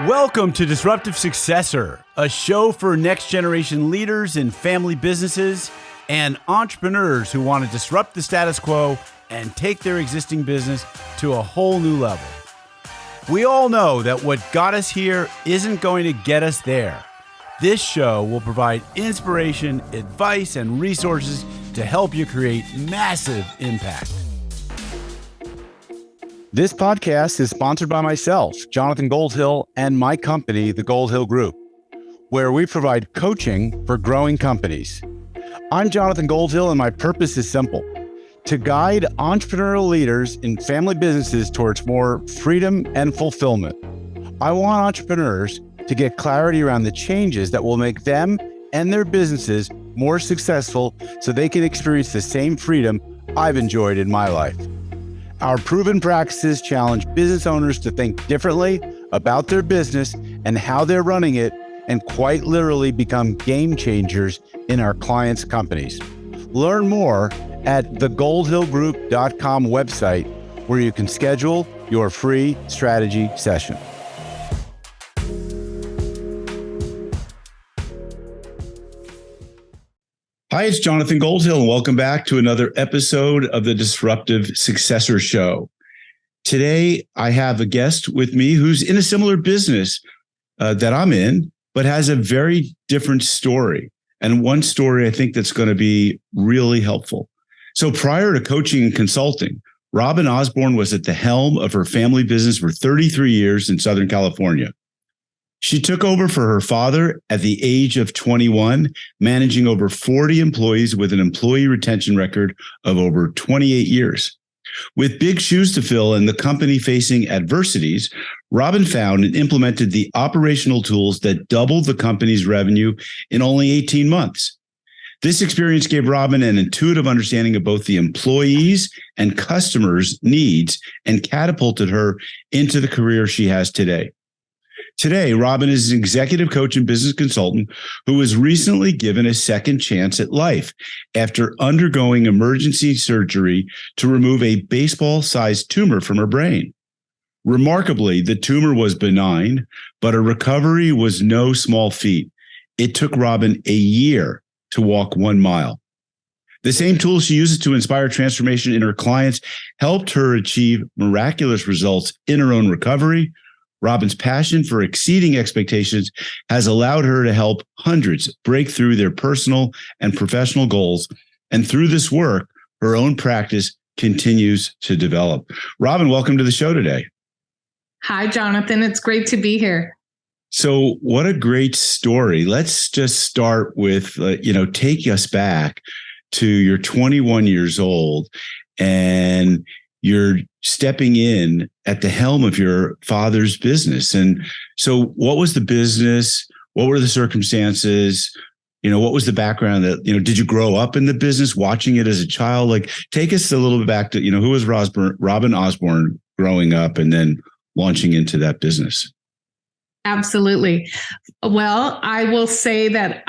Welcome to Disruptive Successor, a show for next generation leaders in family businesses and entrepreneurs who want to disrupt the status quo and take their existing business to a whole new level. We all know that what got us here isn't going to get us there. This show will provide inspiration, advice, and resources to help you create massive impact. This podcast is sponsored by myself, Jonathan Goldhill, and my company, the Goldhill Group, where we provide coaching for growing companies. I'm Jonathan Goldhill, and my purpose is simple: to guide entrepreneurial leaders in family businesses towards more freedom and fulfillment. I want entrepreneurs to get clarity around the changes that will make them and their businesses more successful so they can experience the same freedom I've enjoyed in my life. Our proven practices challenge business owners to think differently about their business and how they're running it, and quite literally become game changers in our clients' companies. Learn more at thegoldhillgroup.com website, where you can schedule your free strategy session. Hi, it's Jonathan Goldhill, and welcome back to another episode of the Disruptive Successor Show. Today, I have a guest with me who's in a similar business that I'm in, but has a very different story. And one story I think that's going to be really helpful. So prior to coaching and consulting, Robin Osborne was at the helm of her family business for 33 years in Southern California. She took over for her father at the age of 21, managing over 40 employees with an employee retention record of over 28 years. With big shoes to fill and the company facing adversities, Robin found and implemented the operational tools that doubled the company's revenue in only 18 months. This experience gave Robin an intuitive understanding of both the employees' and customers' needs and catapulted her into the career she has today. Today, Robin is an executive coach and business consultant who was recently given a second chance at life after undergoing emergency surgery to remove a baseball-sized tumor from her brain. Remarkably, the tumor was benign, but her recovery was no small feat. It took Robin a year to walk 1 mile. The same tools she uses to inspire transformation in her clients helped her achieve miraculous results in her own recovery. Robin's passion for exceeding expectations has allowed her to help hundreds break through their personal and professional goals. And through this work, her own practice continues to develop. Robin, welcome to the show today. Hi, Jonathan. It's great to be here. So what a great story. Let's just start with, take us back to you're 21 years old and you're stepping in at the helm of your father's business. And so what was the business? What were the circumstances? What was the background that, did you grow up in the business, watching it as a child? Like, take us a little bit back to, who was Robin Osborne growing up and then launching into that business? Absolutely. Well, I will say that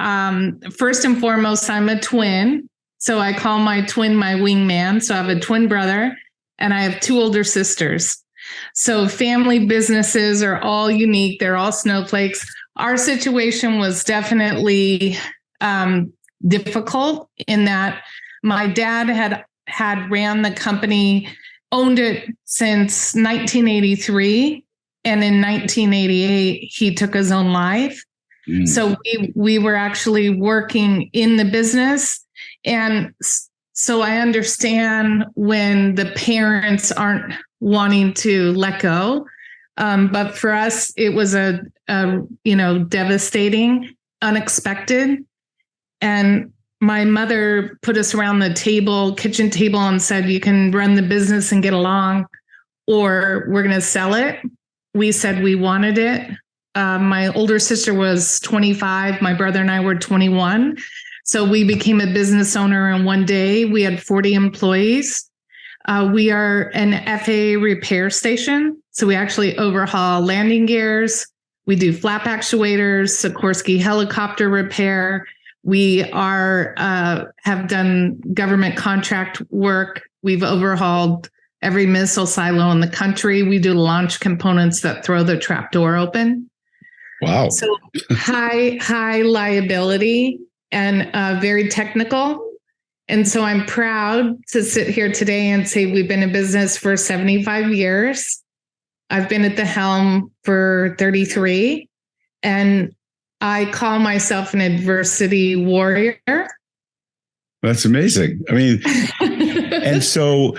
first and foremost, I'm a twin. So I call my twin my wingman. So I have a twin brother and I have 2 older sisters. So family businesses are all unique. They're all snowflakes. Our situation was definitely difficult in that my dad had ran the company, owned it since 1983. And in 1988, he took his own life. So we were actually working in the business. And so I understand when the parents aren't wanting to let go. But for us, it was a devastating, unexpected. And my mother put us around the kitchen table, and said, you can run the business and get along, or we're going to sell it. We said we wanted it. My older sister was 25. My brother and I were 21. So we became a business owner in one day. We had 40 employees. We are an FAA repair station. So we actually overhaul landing gears. We do flap actuators, Sikorsky helicopter repair. We have done government contract work. We've overhauled every missile silo in the country. We do launch components that throw the trapdoor open. Wow. So high liability and very technical. And so I'm proud to sit here today and say we've been in business for 75 years. I've been at the helm for 33, and I call myself an adversity warrior. That's amazing. I mean, and so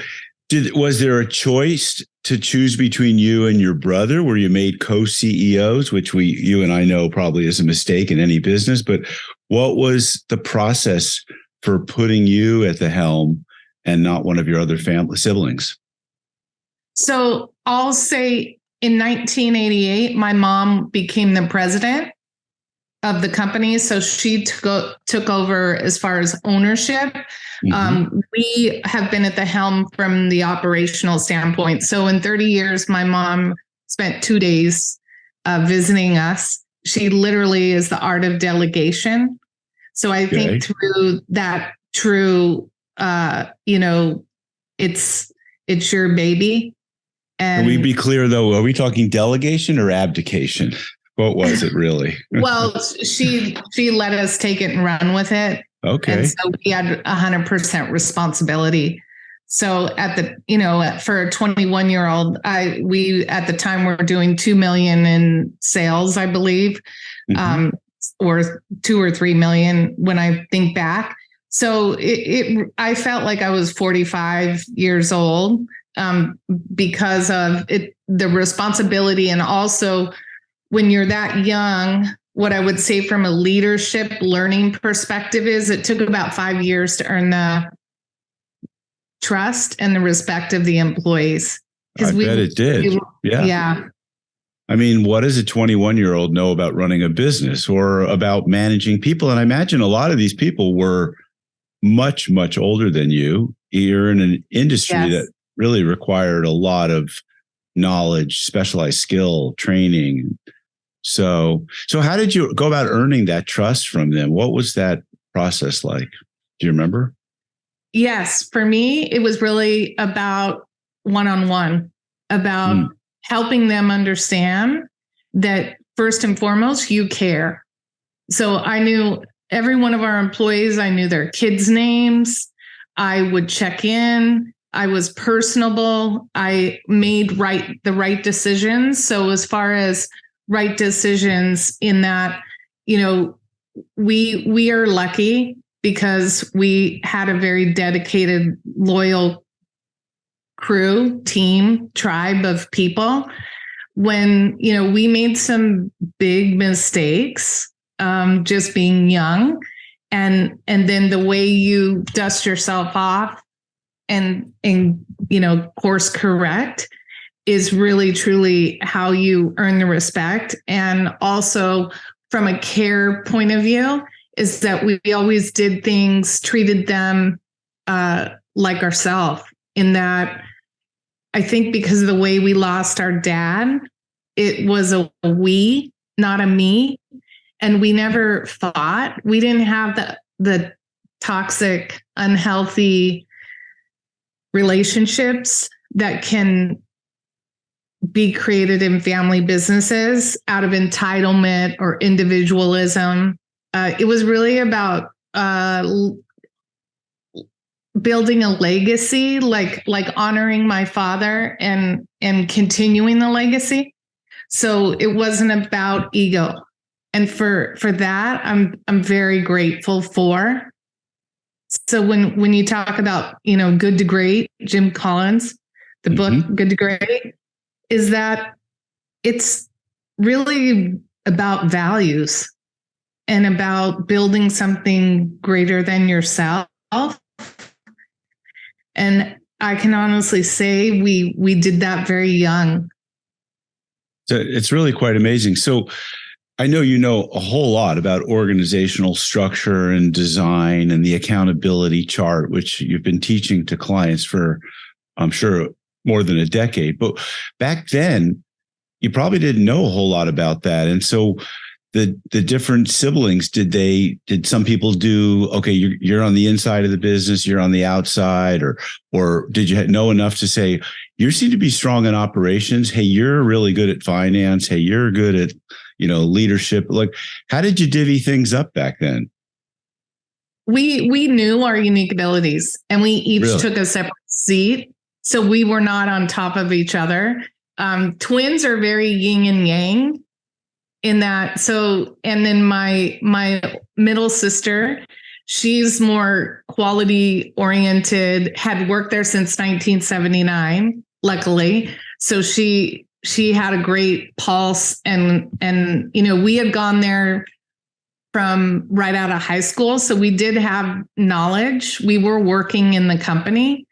was there a choice to choose between you and your brother where you made co-CEOs, which you and I know probably is a mistake in any business, but what was the process for putting you at the helm and not one of your other family siblings? So I'll say in 1988, my mom became the president of the company. So she took over as far as ownership. We have been at the helm from the operational standpoint. So in 30 years, my mom spent 2 days visiting us. She literally is the art of delegation. So I think through that true, it's your baby. And can we be clear though? Are we talking delegation or abdication? What was it really? Well, she let us take it and run with it. Okay. And so we had 100% responsibility. So for a 21-year-old, we at the time were doing 2 million in sales, I believe, or 2 or 3 million when I think back. So I felt like I was 45 years old because of it, the responsibility, and also when you're that young, what I would say from a leadership learning perspective is it took about 5 years to earn the trust and the respect of the employees. I bet it did. Yeah. I mean, what does a 21-year-old know about running a business or about managing people? And I imagine a lot of these people were much, much older than you. You're in an industry that really required a lot of knowledge, specialized skill, training. So how did you go about earning that trust from them? What was that process like? Do you remember? Yes. For me, it was really about one-on-one, about helping them understand that first and foremost, you care. So I knew every one of our employees. I knew their kids' names. I would check in. I was personable. I made the right decisions. So as far as right decisions in that, we are lucky because we had a very dedicated, loyal crew, team, tribe of people. When, we made some big mistakes, just being young, and then the way you dust yourself off and course correct is really truly how you earn the respect. And also from a care point of view is that we always did things, treated them like ourselves, in that I think because of the way we lost our dad, it was a we, not a me. And we never fought. We didn't have the toxic, unhealthy relationships that can be created in family businesses out of entitlement or individualism. It was really about building a legacy, like honoring my father and continuing the legacy. So it wasn't about ego. And for that, I'm very grateful for. So when you talk about, Good to Great, Jim Collins, the book Good to Great, is that it's really about values and about building something greater than yourself. And I can honestly say we did that very young. So it's really quite amazing. So I know you know a whole lot about organizational structure and design and the accountability chart, which you've been teaching to clients for, I'm sure, more than a decade. But back then, you probably didn't know a whole lot about that. And so the different siblings, did some people do, okay, you're on the inside of the business, you're on the outside, or did you know enough to say, you seem to be strong in operations. Hey, you're really good at finance. Hey, you're good at, leadership. Like, how did you divvy things up back then? We knew our unique abilities, and we each took a separate seat. So we were not on top of each other. Twins are very yin and yang in that. So, and then my middle sister, she's more quality oriented, had worked there since 1979, luckily. So she had a great pulse, and we had gone there from right out of high school. So we did have knowledge. We were working in the company.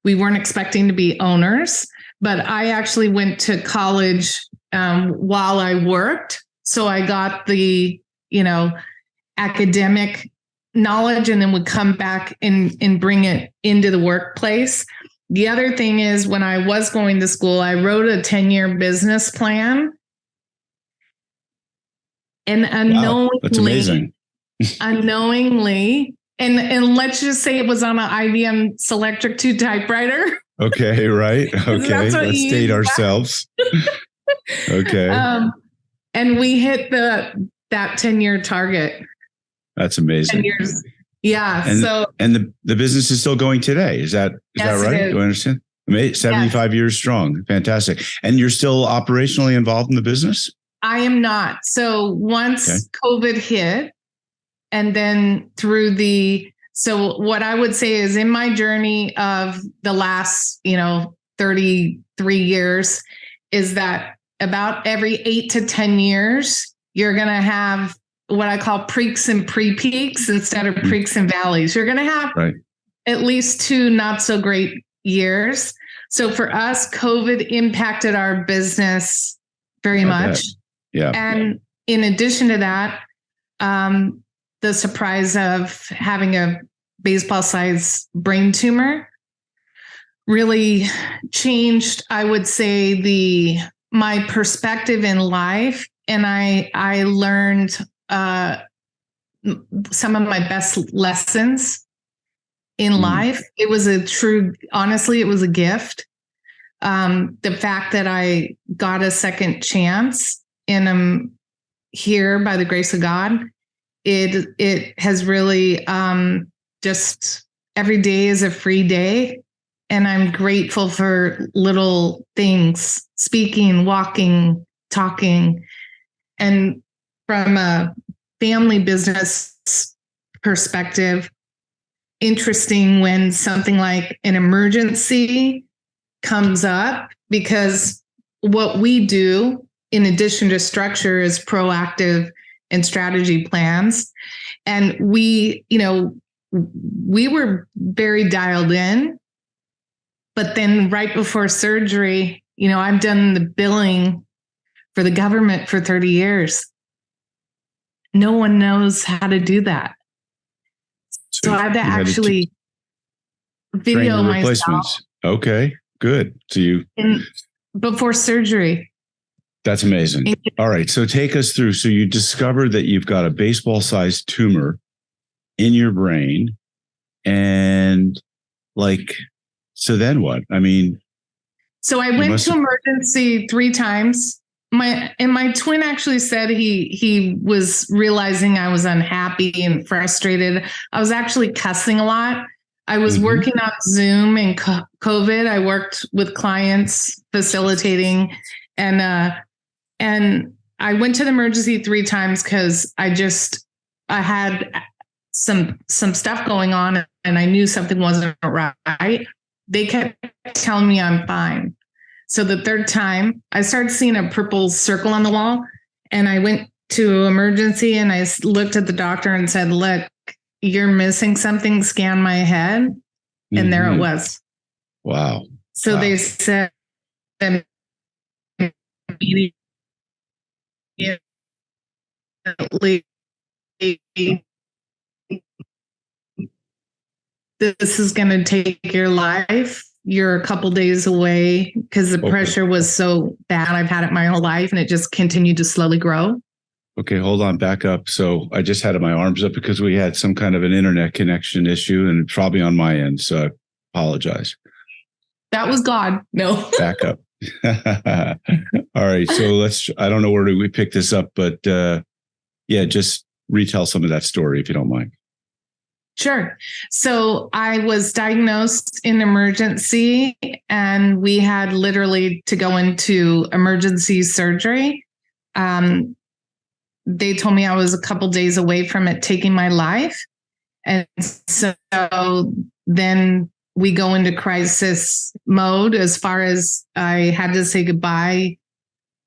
We weren't expecting to be owners, but I actually went to college while I worked. So I got the, academic knowledge, and then would come back and bring it into the workplace. The other thing is, when I was going to school, I wrote a 10-year business plan. And unknowingly, wow, that's amazing. Unknowingly, and let's just say it was on an IBM Selectric 2 typewriter. Okay, right. Okay, let's date ourselves. Okay. And we hit that 10-year target. That's amazing. 10 years. Yeah. And the business is still going today. Is that right? Do I understand? 75 years strong. Fantastic. And you're still operationally involved in the business? I am not. So once COVID hit, and then so what I would say is, in my journey of the last, 33 years, is that about every 8 to 10 years, you're going to have what I call preaks and pre-peaks instead of peaks and valleys. You're going to have at least 2 not so great years. So for us, COVID impacted our business very much. Yeah. And in addition to that, the surprise of having a baseball-sized brain tumor really changed, I would say, my perspective in life. And I learned some of my best lessons in life. It was honestly, it was a gift. The fact that I got a second chance, and I'm here by the grace of God, it has really just every day is a free day. And I'm grateful for little things, speaking, walking, talking. And from a family business perspective, interesting when something like an emergency comes up, because what we do, in addition to structure, is proactive and strategy plans. And we were very dialed in, but then right before surgery, I've done the billing for the government for 30 years. No one knows how to do that. So I had to actually video myself. Okay, good. So before surgery. That's amazing. All right. So take us through. So you discovered that you've got a baseball-sized tumor in your brain. And so then what? I mean, so I went to emergency 3 times. My twin actually said he was realizing I was unhappy and frustrated. I was actually cussing a lot. I was working on Zoom and COVID. I worked with clients facilitating, and I went to the emergency 3 times because I had some stuff going on, and I knew something wasn't right. They kept telling me I'm fine. So the 3rd time, I started seeing a purple circle on the wall, and I went to emergency, and I looked at the doctor and said, "Look, you're missing something. Scan my head." And there it was. Wow. So they said, this is going to take your life. You're a couple days away, because the pressure was so bad. I've had it my whole life, and it just continued to slowly grow. Okay, hold on, back up. So I just had my arms up because we had some kind of an internet connection issue, and it's probably on my end. So I apologize. That was God. No. Back up. All right. So I don't know where we pick this up, but just retell some of that story if you don't mind. Sure. So I was diagnosed in emergency, and we had literally to go into emergency surgery. They told me I was a couple days away from it taking my life. And so then we go into crisis mode as far as I had to say goodbye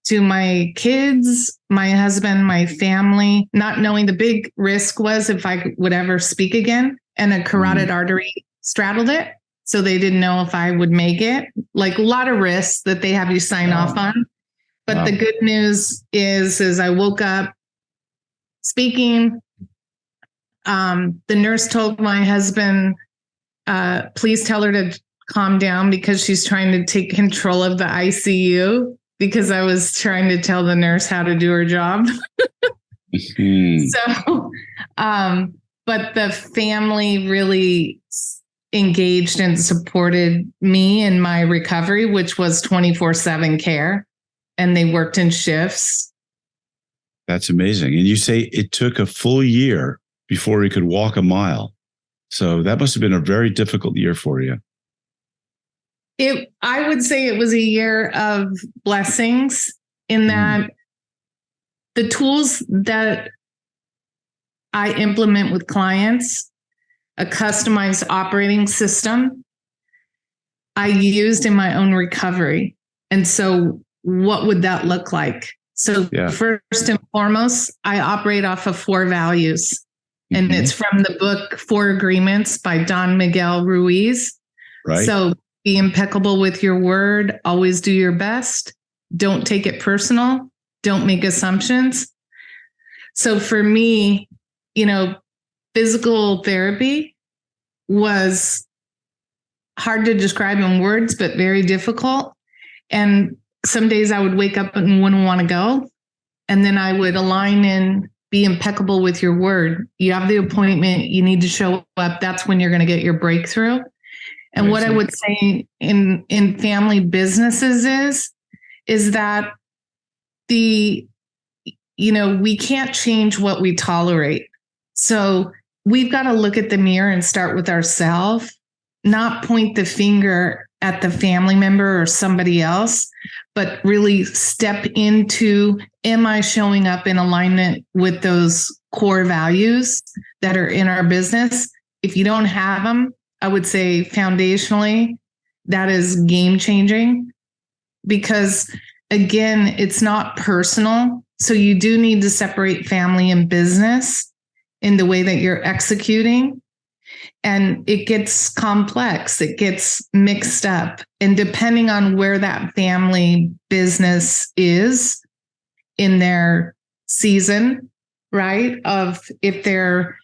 to my kids, my husband, my family, not knowing the big risk was if I would ever speak again, and a carotid artery straddled it. So they didn't know if I would make it. Like a lot of risks that they have you sign off on. But the good news is I woke up speaking. The nurse told my husband, please tell her to calm down because she's trying to take control of the ICU, because I was trying to tell the nurse how to do her job. So, but the family really engaged and supported me in my recovery, which was 24/7 care. And they worked in shifts. That's amazing. And you say it took a full year before he could walk a mile. So that must have been a very difficult year for you. I would say it was a year of blessings in that the tools that I implement with clients, a customized operating system, I used in my own recovery. And so what would that look like? So first and foremost, I operate off of 4 values. And it's from the book 4 Agreements by Don Miguel Ruiz. Right. So be impeccable with your word. Always do your best. Don't take it personal. Don't make assumptions. So for me, physical therapy was hard to describe in words, but very difficult. And some days I would wake up and wouldn't want to go. And then I would align and be impeccable with your word. You have the appointment. You need to show up. That's when you're going to get your breakthrough. And what I would say in family businesses is that we can't change what we tolerate. So we've got to look at the mirror and start with ourselves, not point the finger at the family member or somebody else, but really step into, am I showing up in alignment with those core values that are in our business? If you don't have them, I would say foundationally, that is game changing, because again, it's not personal. So you do need to separate family and business in the way that you're executing. And it gets complex, it gets mixed up. And depending on where that family business is in their season, right? Of if they're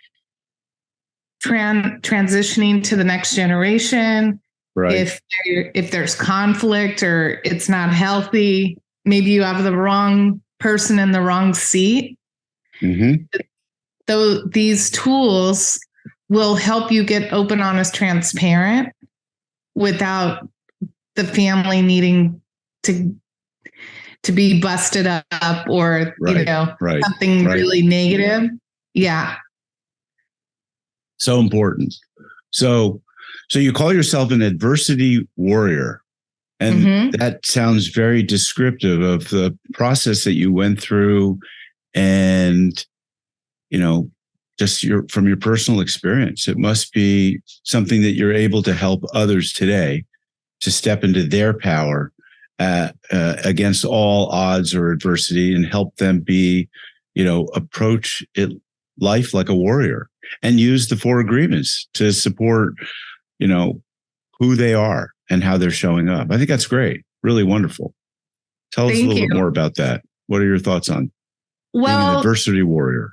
transitioning to the next generation, right? If there's conflict or it's not healthy, maybe you have the wrong person in the wrong seat. Though these tools will help you get open, honest, transparent without the family needing to be busted up or something really negative. Yeah. So important. So you call yourself an adversity warrior, and that sounds very descriptive of the process that you went through, and just from your personal experience. It must be something that you're able to help others today to step into their power against all odds or adversity, and help them be, approach life like a warrior, and use the 4 agreements to support, who they are and how they're showing up. I think that's great. Really wonderful. Tell us a little bit more about that. What are your thoughts on being an adversity warrior?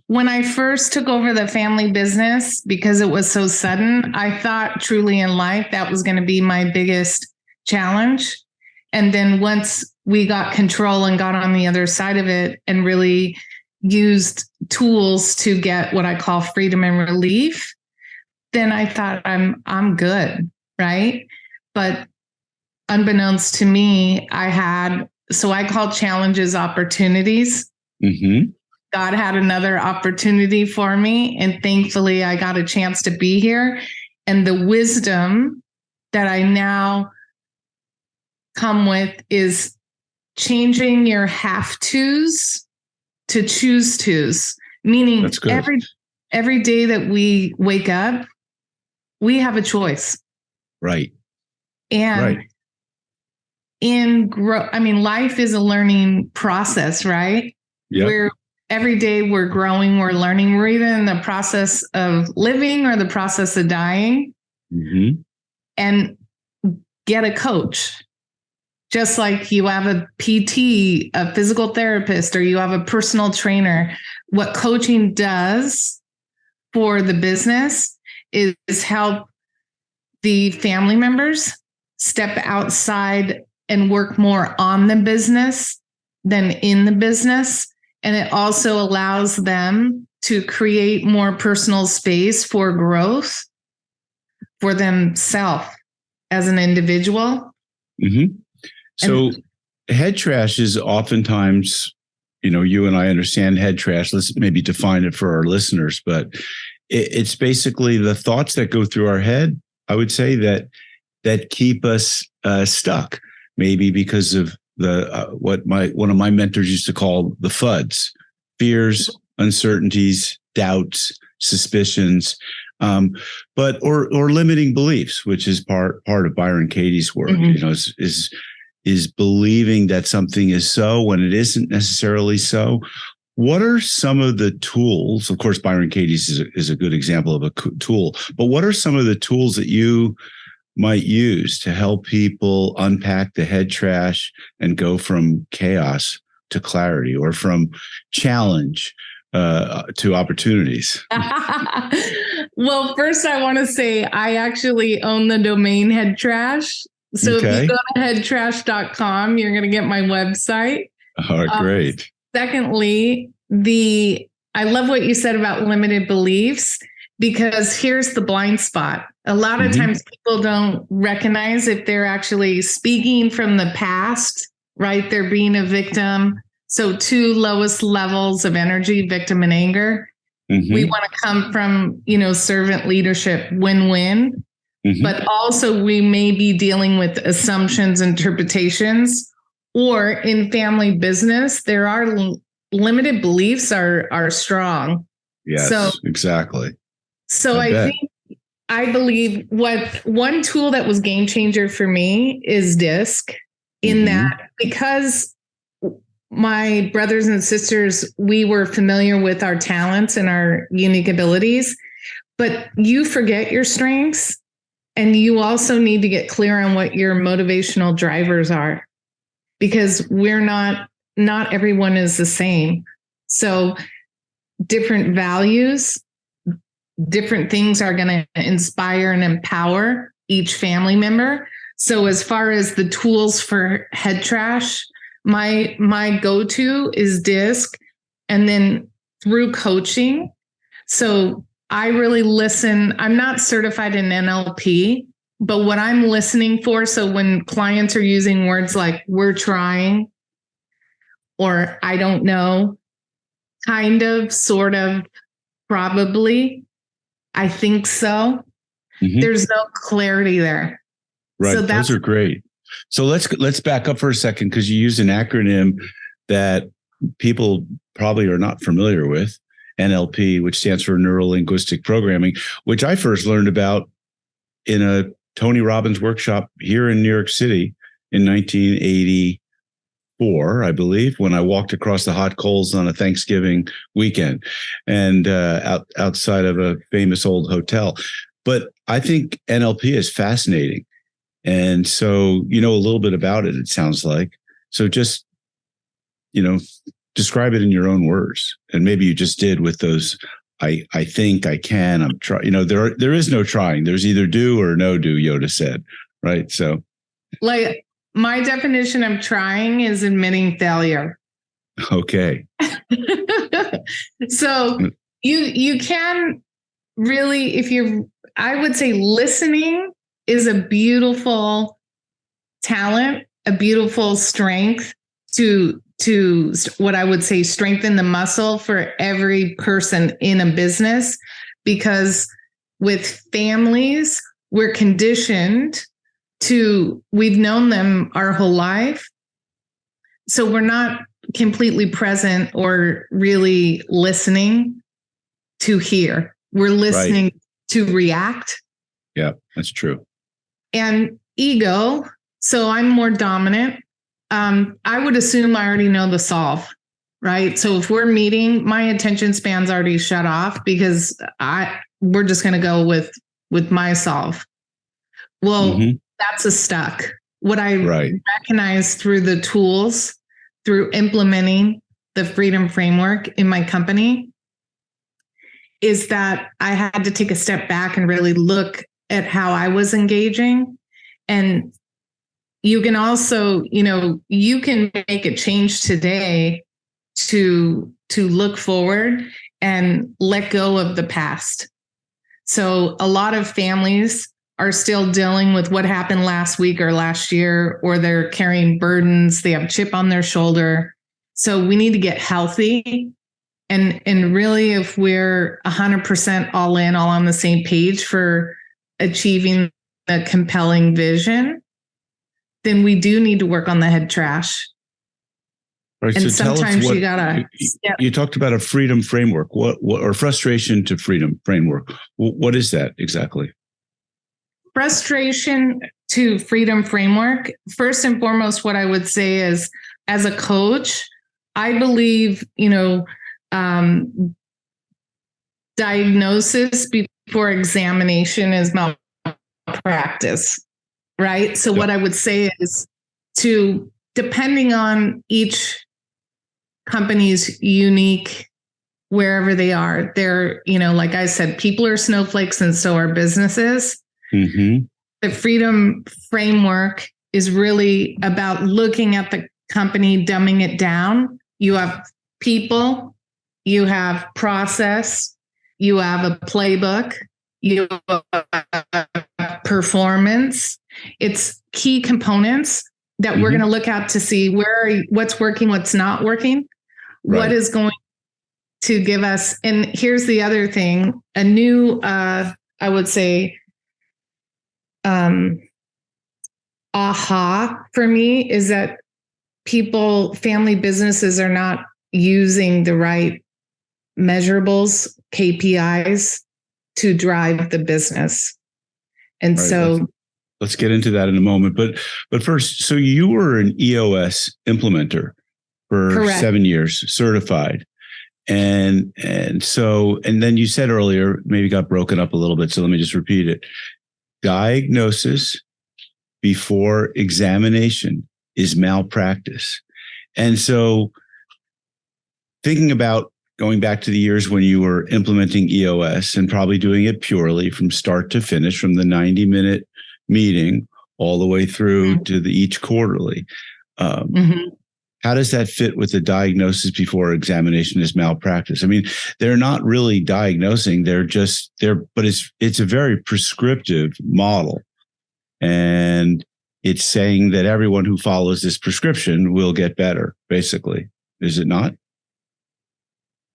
When I first took over the family business, because it was so sudden, I thought truly in life that was going to be my biggest challenge. And then once we got control and got on the other side of it and really used tools to get what I call freedom and relief, then I thought I'm good, right? But unbeknownst to me, I call challenges opportunities. Mm-hmm. God had another opportunity for me, and thankfully I got a chance to be here. And the wisdom that I now come with is changing your have tos to choose tos, meaning every day that we wake up, we have a choice. Right. And life is a learning process, right? Yeah. Every day we're growing, we're learning, we're either in the process of living or the process of dying. Mm-hmm. And get a coach. Just like you have a PT, a physical therapist, or you have a personal trainer. What coaching does for the business is help the family members step outside and work more on the business than in the business. And it also allows them to create more personal space for growth for themselves as an individual. Mm-hmm. So head trash is oftentimes, you and I understand head trash. Let's maybe define it for our listeners, but it's basically the thoughts that go through our head, I would say, that keep us stuck, maybe because of what one of my mentors used to call the FUDs: fears, uncertainties, doubts, suspicions, but limiting beliefs, which is part of Byron Katie's work. Mm-hmm. Is believing that something is so when it isn't necessarily so. What are some of the tools? Of course, Byron Katie's is a good example of a tool, but what are some of the tools that you might use to help people unpack the head trash and go from chaos to clarity, or from challenge to opportunities? Well, first I want to say I actually own the domain Head Trash. So if you go to headtrash.com, you're going to get my website. Oh, great. Secondly, I love what you said about limited beliefs, because here's the blind spot. A lot of times people don't recognize if they're actually speaking from the past, right? They're being a victim. So 2 lowest levels of energy, victim and anger. Mm-hmm. We want to come from, servant leadership, win-win. Mm-hmm. But also we may be dealing with assumptions, interpretations, or in family business, there are limited beliefs are strong. Yes, exactly. So I believe one tool that was game changer for me is DISC, in that because my brothers and sisters, we were familiar with our talents and our unique abilities, but you forget your strengths. And you also need to get clear on what your motivational drivers are, because not everyone is the same. So different values, different things are going to inspire and empower each family member. So as far as the tools for head trash, my go-to is DISC, and then through coaching. So I really listen. I'm not certified in NLP, but what I'm listening for, so when clients are using words like "we're trying" or "I don't know," kind of, sort of, probably, I think so, there's no clarity there. Right. So those are great. So let's back up for a second, because you use an acronym that people probably are not familiar with. NLP, which stands for Neuro Linguistic Programming, which I first learned about in a Tony Robbins workshop here in New York City in 1984, I believe, when I walked across the hot coals on a Thanksgiving weekend and outside of a famous old hotel. But I think NLP is fascinating. And so, a little bit about it sounds like. So just, describe it in your own words. And maybe you just did with those, I think, I can, I'm trying. There is no trying. There's either do or no do, Yoda said, right? So like my definition of trying is admitting failure. Okay. So you can really, I would say listening is a beautiful talent, a beautiful strength to what I would say strengthen the muscle for every person in a business, because with families, we're conditioned we've known them our whole life. So we're not completely present or really listening to hear. We're listening to react. Yeah, that's true. And ego. So I'm more dominant. I would assume I already know the solve, right? So if we're meeting, my attention span's already shut off because we're just going to go with my solve. Well, that's a stuck. What I recognize through the tools, through implementing the Freedom Framework in my company, is that I had to take a step back and really look at how I was engaging. And you can also, you can make a change today to look forward and let go of the past. So a lot of families are still dealing with what happened last week or last year, or they're carrying burdens. They have a chip on their shoulder. So we need to get healthy. And really, if we're 100% all in, all on the same page for achieving a compelling vision, then we do need to work on the head trash. Right, and so sometimes you gotta. You talked about a freedom framework. What or frustration to freedom framework? What is that exactly? Frustration to freedom framework. First and foremost, what I would say is, as a coach, I believe, diagnosis before examination is malpractice, right? So what I would say is, depending on each company's unique, wherever they are, they're, like I said, people are snowflakes and so are businesses. The freedom framework is really about looking at the company, dumbing it down. You have people, you have process, you have a playbook, you have performance. It's key components that we're going to look at to see what's working, what's not working, what is going to give us. And here's the other thing, a new, I would say, aha for me is that family businesses are not using the right measurables, KPIs to drive the business. And so let's get into that in a moment. But first, so you were an EOS implementer for 7 years, certified. And then you said earlier, maybe got broken up a little bit. So let me just repeat it. Diagnosis before examination is malpractice. And so thinking about going back to the years when you were implementing EOS and probably doing it purely from start to finish, from the 90-minute meeting all the way through to each quarterly. How does that fit with the diagnosis before examination is malpractice? I mean, they're not really diagnosing, but it's a very prescriptive model. And it's saying that everyone who follows this prescription will get better, basically. Is it not?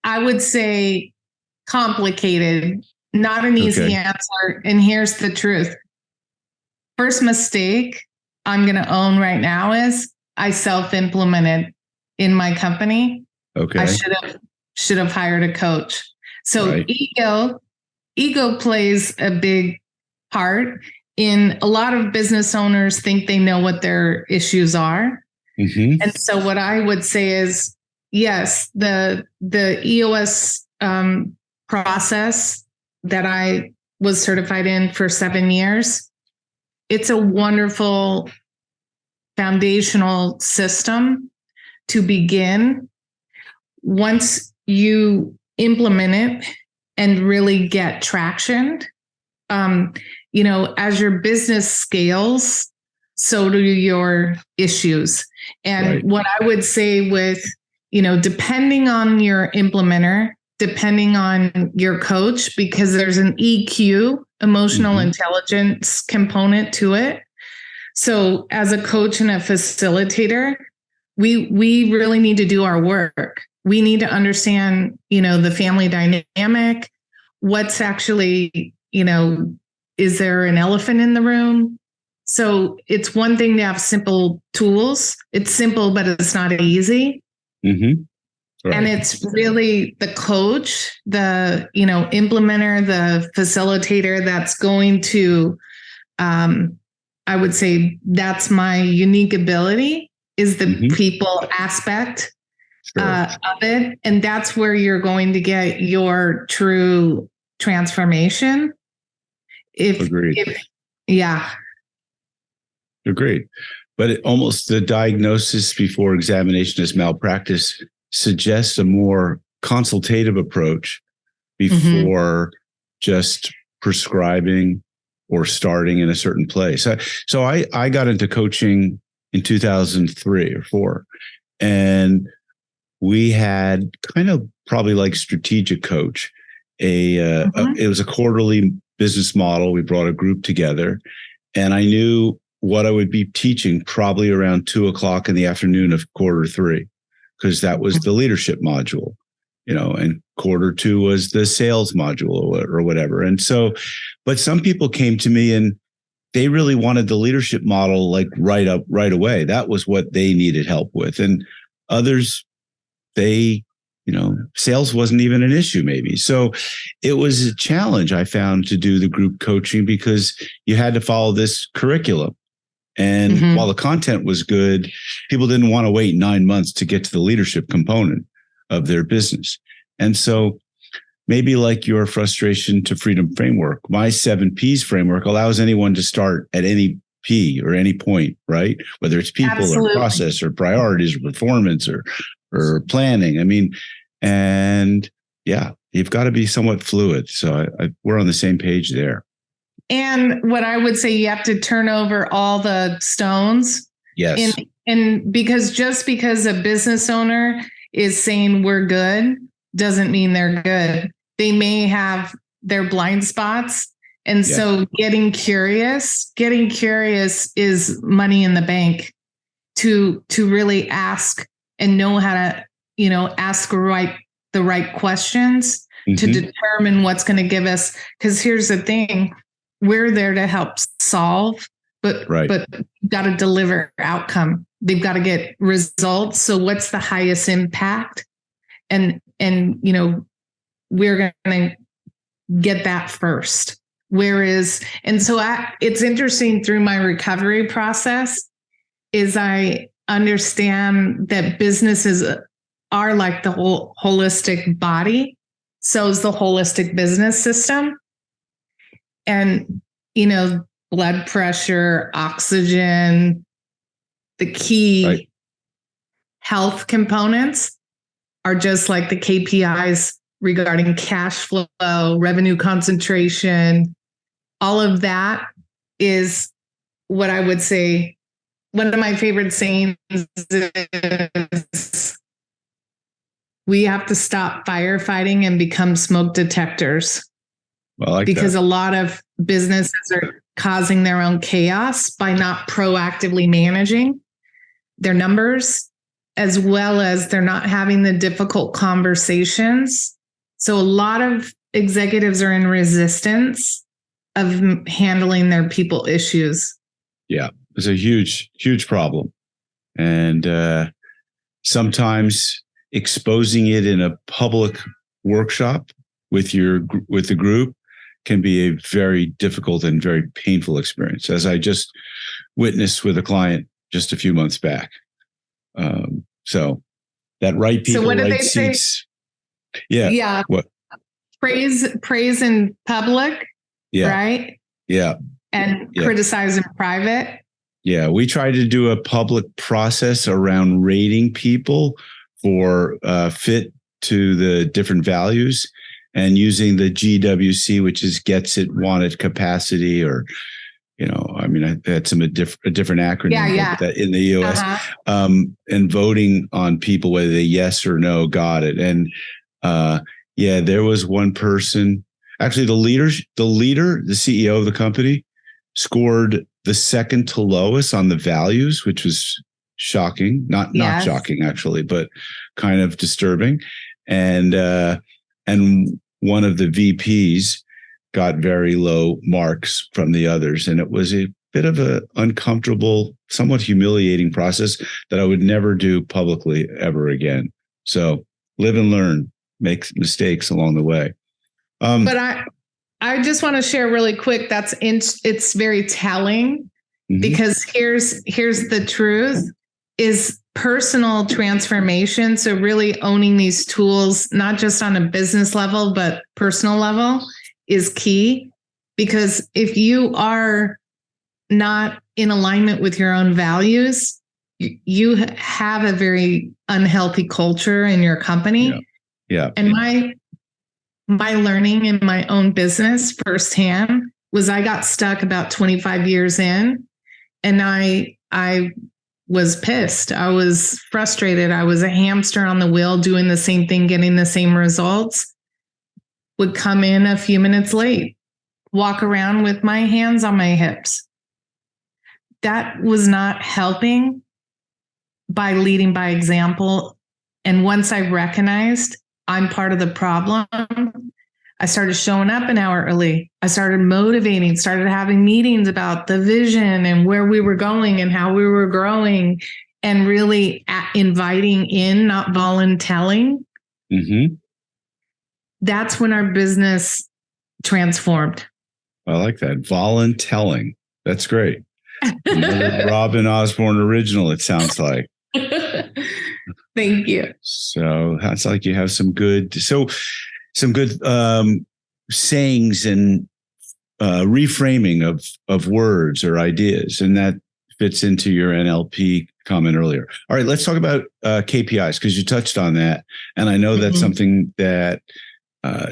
I would say complicated, not an easy answer. And here's the truth. First mistake I'm going to own right now is I self-implemented in my company. I should have hired a coach. So ego plays a big part in a lot of business owners think they know what their issues are. And so what I would say is, yes, the EOS process that I was certified in for 7 years, it's a wonderful foundational system to begin. Once you implement it and really get traction, as your business scales, so do your issues. And what I would say with depending on your implementer, depending on your coach, because there's an EQ, emotional intelligence component to it. So as a coach and a facilitator, we really need to do our work. We need to understand, the family dynamic, what's actually, is there an elephant in the room? So it's one thing to have simple tools. It's simple, but it's not easy. Mm-hmm. Right. And it's really the coach, the, implementer, the facilitator that's going to, I would say that's my unique ability, is the people aspect of it. And that's where you're going to get your true transformation. Agreed. Agreed. But almost the diagnosis before examination as malpractice suggests a more consultative approach before just prescribing or starting in a certain place. So I got into coaching in 2003 or 4, and we had kind of probably like strategic coach. It was a quarterly business model. We brought a group together, and I knew what I would be teaching probably around 2:00 in the afternoon of quarter 3, because that was the leadership module, and quarter 2 was the sales module or whatever. And so, but some people came to me and they really wanted the leadership model like right away. That was what they needed help with. And others, sales wasn't even an issue maybe. So it was a challenge I found to do the group coaching, because you had to follow this curriculum. And while the content was good, people didn't want to wait 9 months to get to the leadership component of their business. And so maybe like your frustration to freedom framework, my 7 Ps framework allows anyone to start at any P or any point, right? Whether it's people or process or priorities or performance or planning. I mean, and you've got to be somewhat fluid. So we're on the same page there. And what I would say, you have to turn over all the stones. Yes. And because just because a business owner is saying we're good doesn't mean they're good. They may have their blind spots. And so getting curious is money in the bank to really ask and know how to, ask the right questions to determine what's going to give us. Because here's the thing. We're there to help solve, but got to deliver outcome. They've got to get results. So what's the highest impact? And we're going to get that first. It's interesting through my recovery process is I understand that businesses are like the whole holistic body. So is the holistic business system. And, blood pressure, oxygen, the key health components are just like the KPIs regarding cash flow, revenue concentration. All of that is what I would say. One of my favorite sayings is we have to stop firefighting and become smoke detectors. Because a lot of businesses are causing their own chaos by not proactively managing their numbers, as well as they're not having the difficult conversations. So a lot of executives are in resistance of handling their people issues. Yeah, it's a huge, huge problem. And sometimes exposing it in a public workshop with the group can be a very difficult and very painful experience, as I just witnessed with a client just a few months back. So that right people, so what did right they seats. Say? Yeah. What? Praise in public. Yeah. Right. Yeah. And criticize in private. Yeah. We try to do a public process around rating people for fit to the different values, and using the GWC, which is gets it, wanted, capacity, or, I mean, I had a different acronym that in the US, and voting on people, whether they yes or no, got it. And there was one person, actually the leader, the CEO of the company scored the second to lowest on the values, which was shocking, not shocking actually, but kind of disturbing. And one of the VPs got very low marks from the others. And it was a bit of an uncomfortable, somewhat humiliating process that I would never do publicly ever again. So live and learn, make mistakes along the way. But I just want to share really quick. It's very telling because here's the truth is personal transformation. So really owning these tools, not just on a business level, but personal level, is key, because if you are not in alignment with your own values, you have a very unhealthy culture in your company. Yeah. And my learning in my own business firsthand was I got stuck about 25 years in, and I was pissed. I was frustrated. I was a hamster on the wheel doing the same thing, getting the same results. Would come in a few minutes late, walk around with my hands on my hips. That was not helping by leading by example. And once I recognized I'm part of the problem, I started showing up an hour early. I started motivating, started having meetings about the vision and where we were going and how we were growing, and really inviting in, not volunteering. That's when our business transformed. I like that. Voluntelling. That's great. Another Robin Osborne original, it sounds like. Thank you. So it's like you have some good sayings and reframing of words or ideas. And that fits into your NLP comment earlier. All right, let's talk about KPIs, because you touched on that. And I know that's something that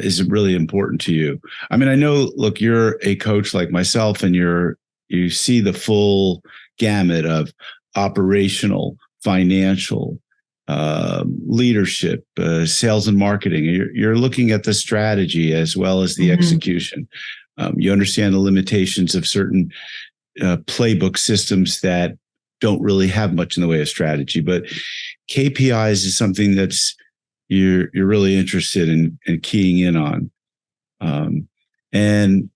is really important to you. I mean, I know, look, you're a coach like myself, and you see the full gamut of operational, financial, leadership, sales and marketing. You're looking at the strategy as well as the execution. You understand the limitations of certain playbook systems that don't really have much in the way of strategy, but KPIs is something that's you're really interested in keying in on. And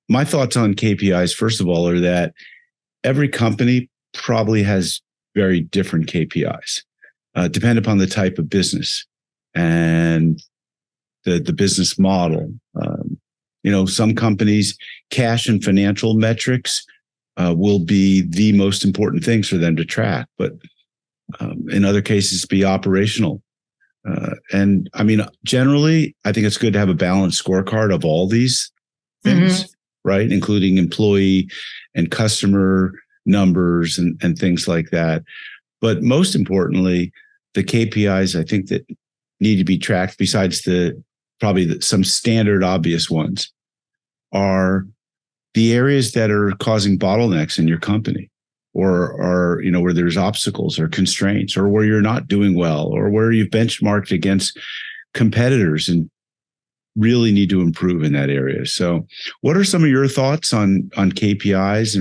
my thoughts on KPIs, first of all, are that every company probably has very different KPIs, depend upon the type of business and the business model. Some companies, cash and financial metrics will be the most important things for them to track, but in other cases, be operational. And I mean, generally, I think it's good to have a balanced scorecard of all these things, right? Including employee and customer numbers and things like that. But most importantly, the KPIs, I think, that need to be tracked, besides some standard obvious ones, are the areas that are causing bottlenecks in your company, or where there's obstacles or constraints, or where you're not doing well, or where you've benchmarked against competitors and really need to improve in that area. So what are some of your thoughts on KPIs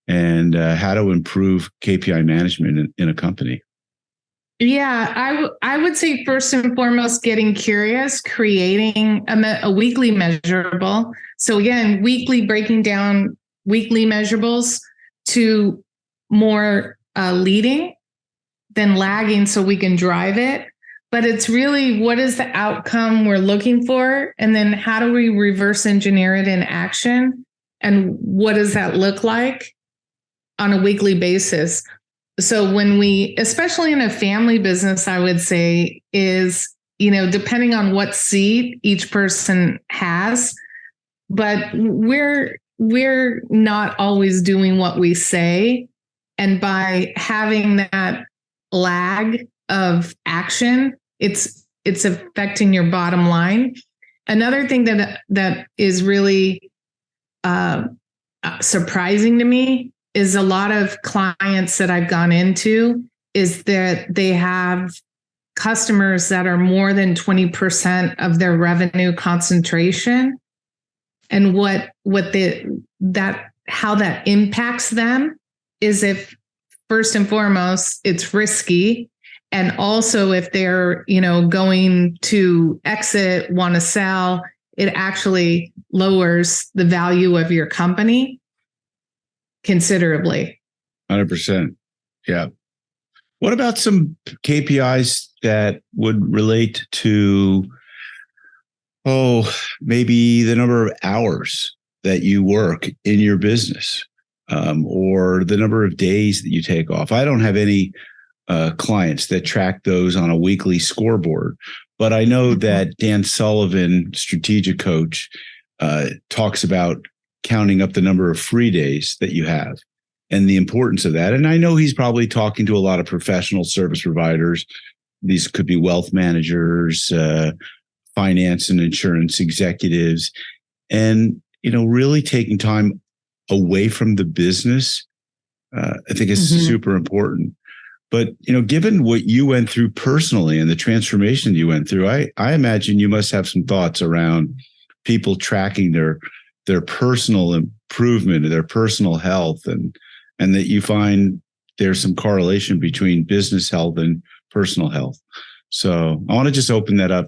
and how to improve KPI management in a company? Yeah, I would say first and foremost, getting curious, creating a weekly measurable. So again, weekly, breaking down weekly measurables to more leading than lagging, so we can drive it. But it's really, what is the outcome we're looking for? And then how do we reverse engineer it in action? And what does that look like on a weekly basis? So when especially in a family business, I would say is, depending on what seat each person has, but we're not always doing what we say. And by having that lag of action, it's affecting your bottom line. Another thing that is really surprising to me is a lot of clients that I've gone into is that they have customers that are more than 20% of their revenue concentration, and how that impacts them is if first and foremost it's risky, and also if they're going to exit, want to sell, it actually lowers the value of your company considerably. 100%. Yeah. What about some KPIs that would relate to, maybe the number of hours that you work in your business, or the number of days that you take off? I don't have any clients that track those on a weekly scoreboard, but I know that Dan Sullivan, strategic coach, talks about counting up the number of free days that you have and the importance of that. And I know he's probably talking to a lot of professional service providers. These could be wealth managers, finance and insurance executives, and, really taking time away from the business. I think is super important. But, given what you went through personally and the transformation you went through, I imagine you must have some thoughts around people tracking their personal improvement, their personal health, and that you find there's some correlation between business health and personal health. So I want to just open that up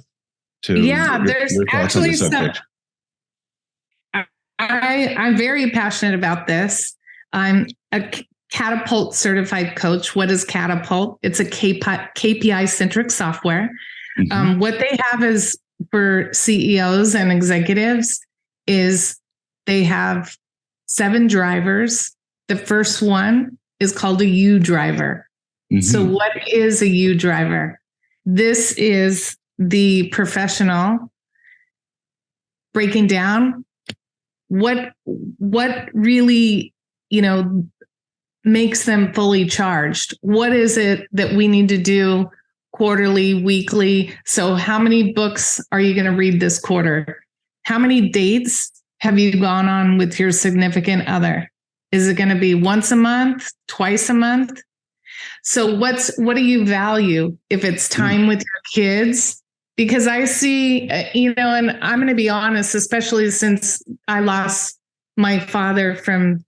to there's your thoughts on the subject. I'm very passionate about this. I'm a Catapult certified coach. What is Catapult? It's a KPI centric software. What they have is for CEOs and executives is they have 7 drivers. The first one is called a U driver. So what is a U driver? This is the professional breaking down what really, makes them fully charged. What is it that we need to do quarterly, weekly? So how many books are you going to read this quarter? How many dates have you gone on with your significant other? Is it going to be once a month, twice a month? So what do you value? If it's time with your kids? Because I see, and I'm going to be honest, especially since I lost my father from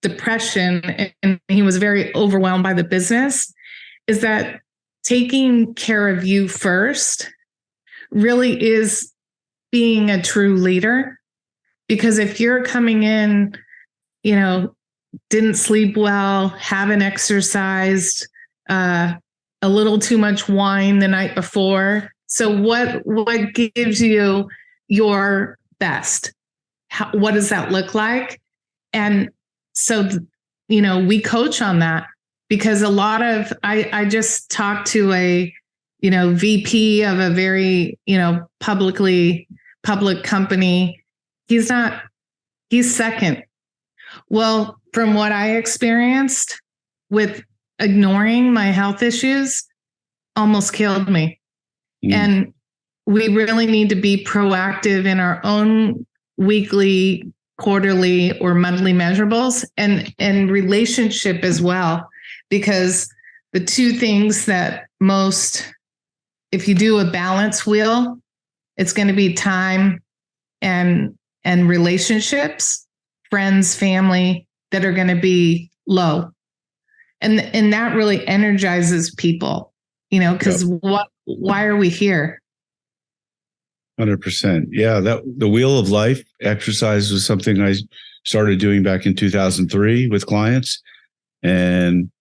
depression and he was very overwhelmed by the business, is that taking care of you first really is being a true leader. Because if you're coming in, didn't sleep well, haven't exercised, a little too much wine the night before. So what gives you your best? What does that look like? And so, we coach on that, because a lot of, I just talked to a, VP of a very, public company. He's second. Well, from what I experienced with ignoring my health issues, almost killed me. And we really need to be proactive in our own weekly, quarterly, or monthly measurables, and relationship as well. Because the two things that if you do a balance wheel, it's going to be time and relationships, friends, family, that are going to be low. And that really energizes people, because why are we here? 100%. Yeah. The wheel of life exercise was something I started doing back in 2003 with clients, and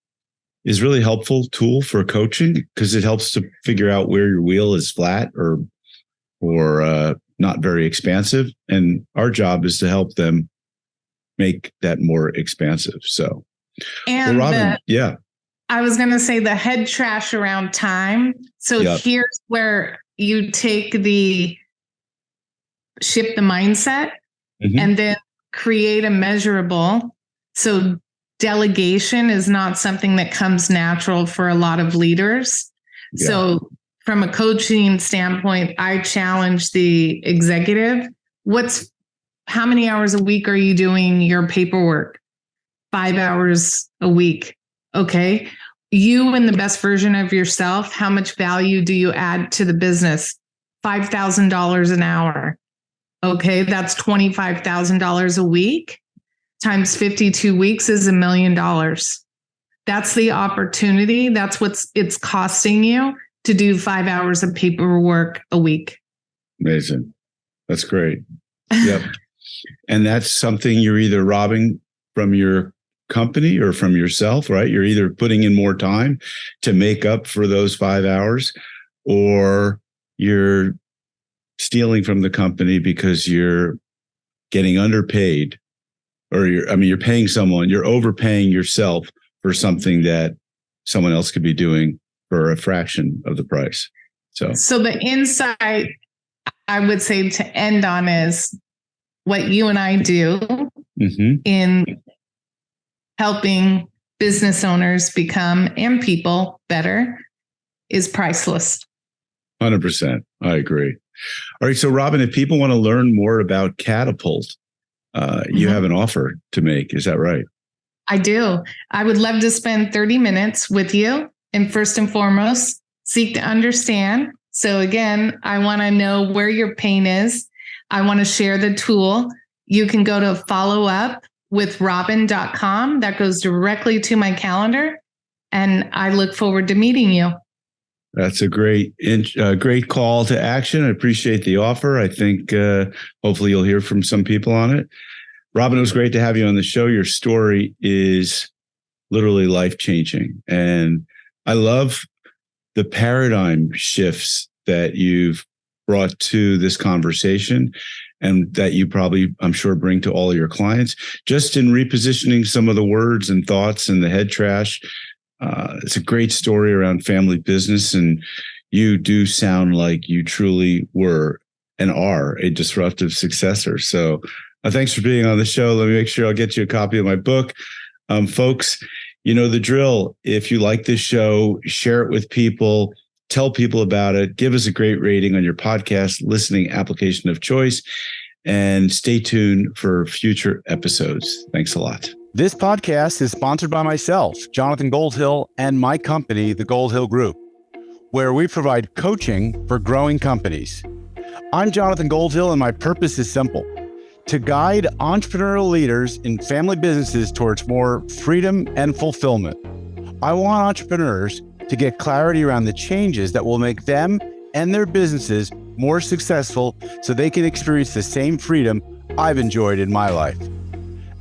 is really helpful tool for coaching, because it helps to figure out where your wheel is flat or not very expansive. And our job is to help them make that more expansive. So, and Robin, I was going to say the head trash around time. So here's where you take shift the mindset and then create a measurable. So delegation is not something that comes natural for a lot of leaders. Yeah. So from a coaching standpoint, I challenge the executive. What's how many hours a week are you doing your paperwork? 5 hours a week. Okay. You and the best version of yourself, how much value do you add to the business? $5,000 an hour. Okay. That's $25,000 a week times 52 weeks is $1 million. That's the opportunity. That's it's costing you to do 5 hours of paperwork a week. Amazing. That's great. Yep. And that's something you're either robbing from your company or from yourself, right? You're either putting in more time to make up for those 5 hours, or you're stealing from the company because you're getting underpaid, or you're paying someone, you're overpaying yourself for something that someone else could be doing for a fraction of the price. So the insight I would say to end on is what you and I do in helping business owners become and people better is priceless. 100%. I agree. All right. So Robin, if people want to learn more about Catapult, you have an offer to make. Is that right? I do. I would love to spend 30 minutes with you and first and foremost, seek to understand. So again, I want to know where your pain is. I want to share the tool. You can go to followupwithrobin.com. That goes directly to my calendar. And I look forward to meeting you. That's a great call to action. I appreciate the offer. I think hopefully you'll hear from some people on it. Robin, it was great to have you on the show. Your story is literally life-changing. And I love the paradigm shifts that you've brought to this conversation and that you probably, I'm sure, bring to all of your clients, just in repositioning some of the words and thoughts and the head trash. It's a great story around family business, and you do sound like you truly were and are a disruptive successor. So thanks for being on the show. Let me make sure I'll get you a copy of my book. Folks, you know the drill. If you like this show, share it with people, tell people about it, give us a great rating on your podcast listening application of choice, and stay tuned for future episodes. Thanks a lot. This podcast is sponsored by myself, Jonathan Goldhill, and my company, the Goldhill Group, where we provide coaching for growing companies. I'm Jonathan Goldhill, and my purpose is simple: to guide entrepreneurial leaders in family businesses towards more freedom and fulfillment. I want entrepreneurs to get clarity around the changes that will make them and their businesses more successful so they can experience the same freedom I've enjoyed in my life.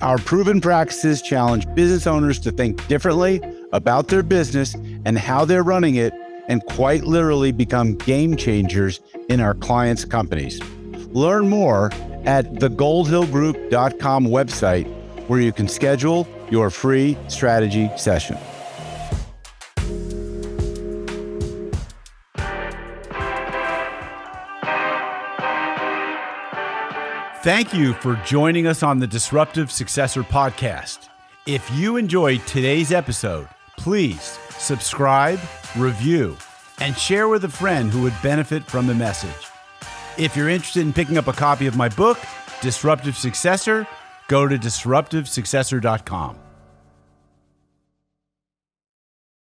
Our proven practices challenge business owners to think differently about their business and how they're running it, and quite literally become game changers in our clients' companies. Learn more at thegoldhillgroup.com website, where you can schedule your free strategy session. Thank you for joining us on the Disruptive Successor Podcast. If you enjoyed today's episode, please subscribe, review, and share with a friend who would benefit from the message. If you're interested in picking up a copy of my book, Disruptive Successor, go to disruptivesuccessor.com.